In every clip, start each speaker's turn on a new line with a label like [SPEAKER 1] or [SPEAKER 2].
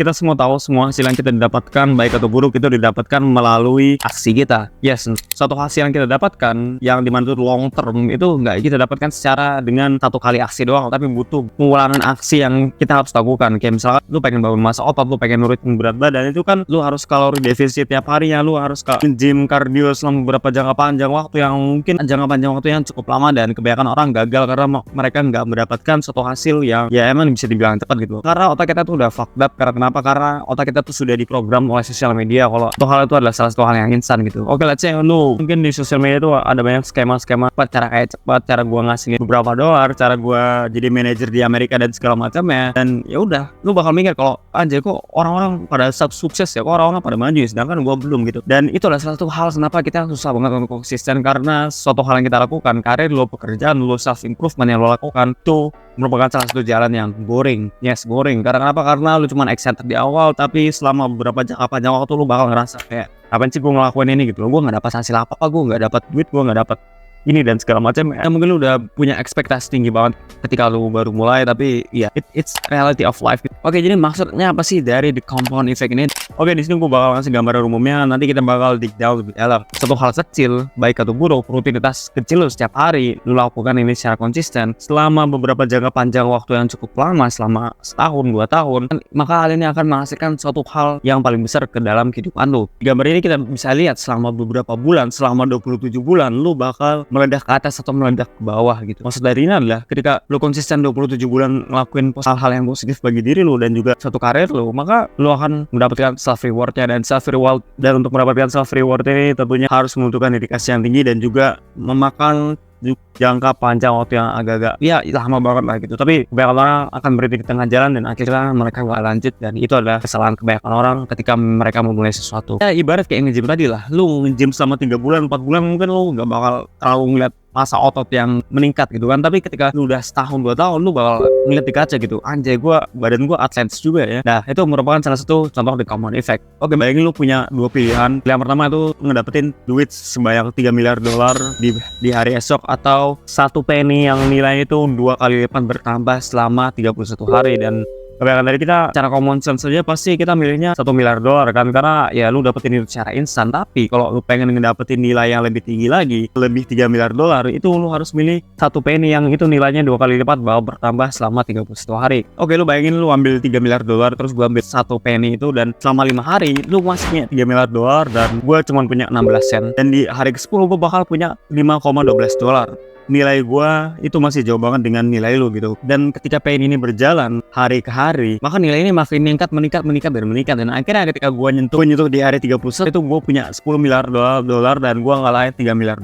[SPEAKER 1] kita semua tahu semua hasil yang kita dapatkan baik atau buruk itu didapatkan melalui aksi kita. Yes, suatu hasil yang kita dapatkan yang dimana itu long term itu nggak kita dapatkan secara dengan satu kali aksi doang, tapi butuh pengulangan aksi yang kita harus lakukan. Kayak misalnya lu pengen bangun massa otot, lu pengen nurunin berat badan, itu kan lu harus kalori defisit tiap harinya, lu harus ke gym cardio selama beberapa jangka panjang waktu yang mungkin jangka panjang waktu yang cukup lama, dan kebanyakan orang gagal karena mereka nggak mendapatkan suatu hasil yang ya emang bisa dibilang cepat gitu. Karena otak kita tuh udah fucked up. Karena kenapa? Karena otak kita tuh sudah diprogram oleh sosial media kalau satu hal itu adalah salah satu hal yang instan gitu. Oke, let's say lu mungkin di sosial media tuh ada banyak skema-skema cara kayak cepat, cara gua ngasih beberapa dolar, cara gua jadi manajer di Amerika dan segala macamnya. Dan ya udah, lu bakal mikir kalau anjir kok orang-orang pada sukses ya, kok orang-orang pada maju sedangkan gua belum gitu. Dan itu adalah salah satu hal kenapa kita susah banget untuk konsisten, karena suatu hal yang kita lakukan, karir lu, pekerjaan lu, self improvement yang lu lakukan tuh merupakan salah satu jalan yang boring. Yes, boring. Karena kenapa? Karena lu cuma excited di awal, tapi selama beberapa jangka panjang waktu lu bakal ngerasa kayak apa sih gue ngelakuin ini gitu loh, gue nggak dapat hasil apa-apa, gue nggak dapat duit, gue nggak dapat ini dan segala macam. Mungkin lu udah punya ekspektasi tinggi banget ketika lu baru mulai, tapi ya it's reality of life. Oke, jadi maksudnya apa sih dari the compound effect ini? Oke, di sini gue bakal ngasih gambaran umumnya, nanti kita bakal dig down lebih dalam. Satu hal kecil, baik atau buruk, rutinitas kecil lu setiap hari lu lakukan ini secara konsisten selama beberapa jangka panjang waktu yang cukup lama, selama setahun, 2 tahun, maka hal ini akan menghasilkan suatu hal yang paling besar ke dalam kehidupan lu. Di gambar ini kita bisa lihat selama beberapa bulan, selama 27 bulan lu bakal meledak ke atas atau meledak ke bawah gitu. Maksud dari ini adalah ketika lu konsisten 27 bulan ngelakuin hal-hal yang positif bagi diri lu dan juga suatu karir lu, maka lu akan mendapatkan self rewardnya. Dan untuk mendapatkan self reward ini tentunya harus membutuhkan dedikasi yang tinggi dan juga memakan jangka panjang waktu yang agak-agak ya lama banget lah gitu. Tapi kebanyakan orang akan berhenti di tengah jalan dan akhirnya mereka gak lanjut, dan itu adalah kesalahan kebanyakan orang ketika mereka memulai sesuatu. Ya ibarat kayak nge-gym tadi lah, lu nge-gym selama 3 bulan 4 bulan mungkin lu gak bakal terlalu ngeliat masa otot yang meningkat gitu kan, tapi ketika lu udah setahun 2 tahun lu bakal ngeliat di kaca gitu, anjay badan gua atletis juga ya. Nah, itu merupakan salah satu contoh the compound effect. Oke, bayangin lu punya 2 pilihan. Pilihan pertama itu ngedapetin duit sebanyak $3 miliar di hari esok, atau 1 penny yang nilainya itu 2 kali lipat bertambah selama 31 hari. Dan kebanyakan dari kita cara common sense saja pasti kita milihnya $1 miliar kan, karena ya lu dapetin itu secara instan. Tapi kalau lu pengen ngedapetin nilai yang lebih tinggi lagi, lebih $3 miliar, itu lu harus milih 1 penny yang itu nilainya 2 kali lipat bakal bertambah selama 31 hari. Oke, lu bayangin lu ambil $3 miliar, terus gua ambil 1 penny itu, dan selama 5 hari lu masih punya $3 miliar dan gua cuma punya 16 sen. Dan di hari ke-10 gua bakal punya $5,12. Nilai gua itu masih jauh banget dengan nilai lu gitu. Dan ketika penny ini berjalan hari ke hari, maka nilai ini makin meningkat. Dan akhirnya ketika gua nyentuh di hari 31 itu gua punya $10 miliar dan gua ngalahin $3 miliar.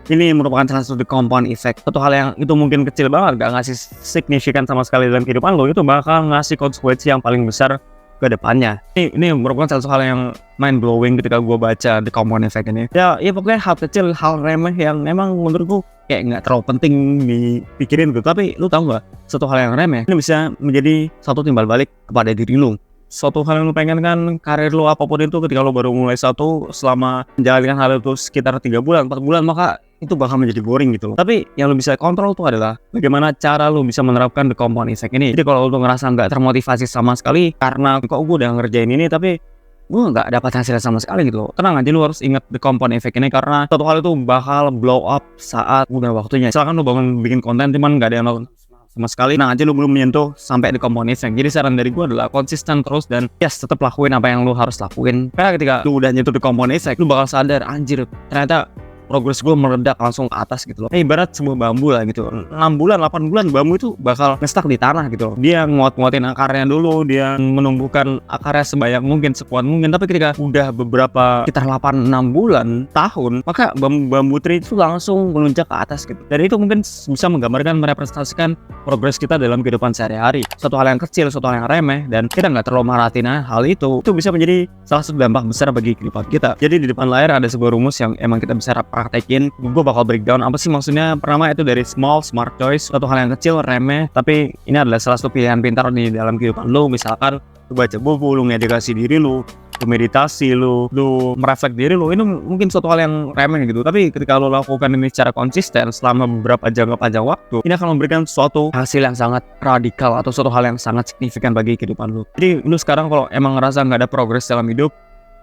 [SPEAKER 1] Ini merupakan salah satu compound effect. Satu hal yang itu mungkin kecil banget, gak ngasih signifikan sama sekali dalam kehidupan lo, itu bakal ngasih konsekuensi yang paling besar ke depannya. Ini merupakan salah satu hal yang mind blowing ketika gue baca the compound effect ini. Ya pokoknya hal kecil, hal remeh yang memang menurutku kayak nggak terlalu penting dipikirin gitu. Tapi lu tahu nggak, satu hal yang remeh ini bisa menjadi satu timbal balik kepada diri lu. Suatu hal yang lu pengen kan, karir lu apapun itu, ketika lu baru mulai selama menjalankan hal itu sekitar 3 bulan, 4 bulan, maka itu bakal menjadi boring gitu. Tapi yang lu bisa kontrol tuh adalah bagaimana cara lu bisa menerapkan the compound effect ini. Jadi kalau lu ngerasa nggak termotivasi sama sekali karena kok gue udah ngerjain ini tapi gue nggak dapat hasil sama sekali gitu loh, tenang aja, lu harus ingat the compound effect ini, karena satu hal itu bakal blow up saat udah waktunya. Misalkan lu bangun bikin konten cuman nggak ada yang nonton sama sekali, nah aja lu belum menyentuh sampai the compound effect. Jadi saran dari gue adalah konsisten terus dan tetap lakuin apa yang lu harus lakuin. Karena ketika lu udah nyentuh the compound effect, lu bakal sadar, anjir ternyata progres gue meledak langsung ke atas gitu loh. Ibarat sebuah bambu lah gitu, 6 bulan 8 bulan bambu itu bakal ngestak di tanah gitu loh. Dia nguat-nguatin akarnya dulu, dia menumbuhkan akarnya sebanyak mungkin, sekuat mungkin. Tapi ketika udah beberapa sekitar 8-6 bulan, tahun, maka bambu tree itu langsung melunjak ke atas gitu. Dan itu mungkin bisa menggambarkan, merepresentasikan progres kita dalam kehidupan sehari-hari. Suatu hal yang kecil, suatu hal yang remeh, dan kita nggak terlalu merhatiin hal itu bisa menjadi salah satu dampak besar bagi kehidupan kita. Jadi di depan layar ada sebuah rumus yang emang kita bisa praktekin. Gue bakal breakdown apa sih maksudnya. Pertama itu dari smart choice, suatu hal yang kecil, remeh, tapi ini adalah salah satu pilihan pintar di dalam kehidupan lu. Misalkan lu baca buku, lu ngedukasi diri lu meditasi, lu merefleks diri lu, ini mungkin suatu hal yang remeh gitu. Tapi ketika lu lakukan ini secara konsisten selama beberapa jangka panjang waktu, ini akan memberikan suatu hasil yang sangat radikal atau suatu hal yang sangat signifikan bagi kehidupan lu. Jadi lu sekarang kalau emang ngerasa nggak ada progres dalam hidup,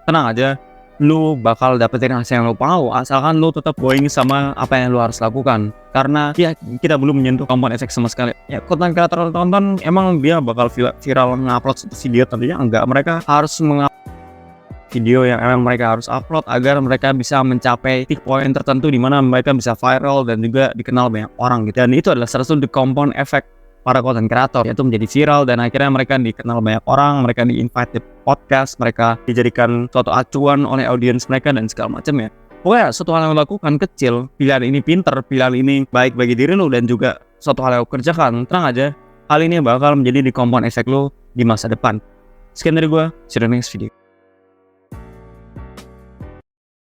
[SPEAKER 1] tenang aja, lu bakal dapetin hasil yang lu mau asalkan lu tetap going sama apa yang lu harus lakukan. Karena ya kita belum menyentuh compound effect sama sekali. Ya konten kreator tonton emang dia bakal viral ngupload video, tentunya enggak. Mereka harus video yang emang mereka harus upload agar mereka bisa mencapai peak point tertentu di mana mereka bisa viral dan juga dikenal banyak orang gitu. Dan itu adalah salah satu compound effect para content creator, yaitu menjadi viral dan akhirnya mereka dikenal banyak orang, mereka di-invite di podcast, mereka dijadikan suatu acuan oleh audiens mereka dan segala macam ya. Pokoknya suatu hal yang lo lakukan kecil, pilihan ini pinter, pilihan ini baik bagi diri lo dan juga suatu hal yang lo kerjakan, tenang aja, hal ini bakal menjadi di compound effect lo di masa depan. Sekian dari gue, see you in the next video.